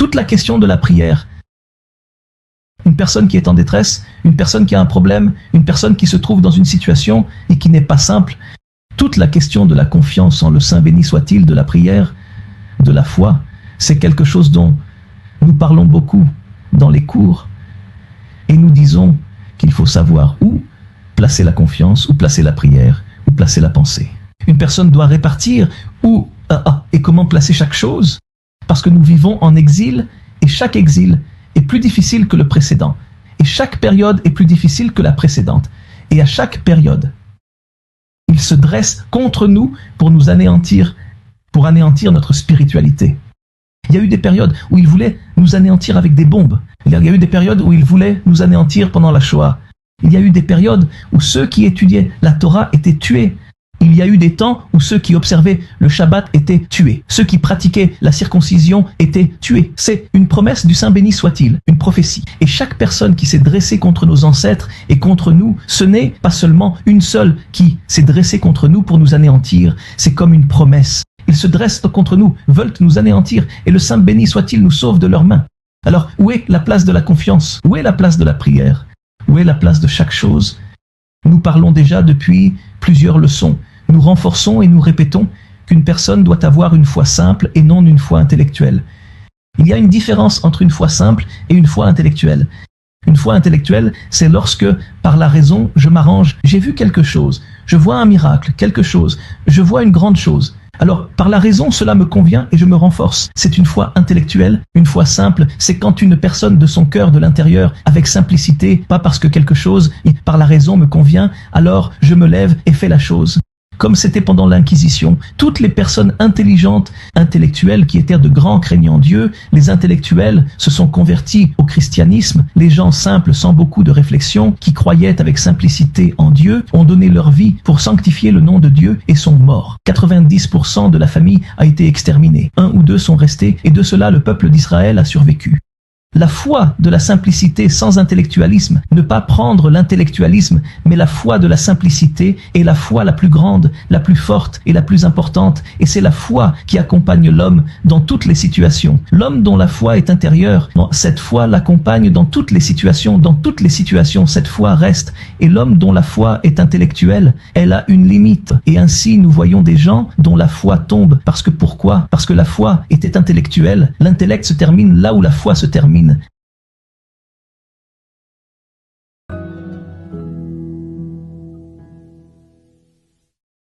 toute la question de la prière. Une personne qui est en détresse, une personne qui a un problème, une personne qui se trouve dans une situation et qui n'est pas simple, toute la question de la confiance en le Saint béni soit-il, de la prière, de la foi, c'est quelque chose dont nous parlons beaucoup dans les cours. Et nous disons qu'il faut savoir où placer la confiance, où placer la prière, où placer la pensée. Une personne doit répartir où et comment placer chaque chose, parce que nous vivons en exil, et chaque exil est plus difficile que le précédent. Et chaque période est plus difficile que la précédente. Et à chaque période, il se dresse contre nous pour nous anéantir, pour anéantir notre spiritualité. Il y a eu des périodes où il voulait nous anéantir avec des bombes. Il y a eu des périodes où il voulait nous anéantir pendant la Shoah. Il y a eu des périodes où ceux qui étudiaient la Torah étaient tués. Il y a eu des temps où ceux qui observaient le Shabbat étaient tués. Ceux qui pratiquaient la circoncision étaient tués. C'est une promesse du Saint béni soit-il, une prophétie. Et chaque personne qui s'est dressée contre nos ancêtres et contre nous, ce n'est pas seulement une seule qui s'est dressée contre nous pour nous anéantir. C'est comme une promesse. Ils se dressent contre nous, veulent nous anéantir, et le Saint béni soit-il nous sauve de leurs mains. Alors, où est la place de la confiance? Où est la place de la prière? Où est la place de chaque chose? Nous parlons déjà depuis plusieurs leçons. Nous renforçons et nous répétons qu'une personne doit avoir une foi simple et non une foi intellectuelle. Il y a une différence entre une foi simple et une foi intellectuelle. Une foi intellectuelle, c'est lorsque, par la raison, je m'arrange, j'ai vu quelque chose, je vois un miracle, quelque chose, je vois une grande chose. Alors, par la raison, cela me convient et je me renforce. C'est une foi intellectuelle, une foi simple. C'est quand une personne de son cœur, de l'intérieur, avec simplicité, pas parce que quelque chose, par la raison me convient, alors je me lève et fais la chose. Comme c'était pendant l'Inquisition, toutes les personnes intelligentes, intellectuelles qui étaient de grands craignants Dieu, les intellectuels se sont convertis au christianisme, les gens simples sans beaucoup de réflexion, qui croyaient avec simplicité en Dieu, ont donné leur vie pour sanctifier le nom de Dieu et sont morts. 90% de la famille a été exterminée, 1 ou 2 sont restés et de cela le peuple d'Israël a survécu. La foi de la simplicité sans intellectualisme, ne pas prendre l'intellectualisme, mais la foi de la simplicité est la foi la plus grande, la plus forte et la plus importante, et c'est la foi qui accompagne l'homme dans toutes les situations. L'homme dont la foi est intérieure, cette foi l'accompagne dans toutes les situations, cette foi reste, et l'homme dont la foi est intellectuelle, elle a une limite, et ainsi nous voyons des gens dont la foi tombe, parce que pourquoi? Parce que la foi était intellectuelle, l'intellect se termine là où la foi se termine.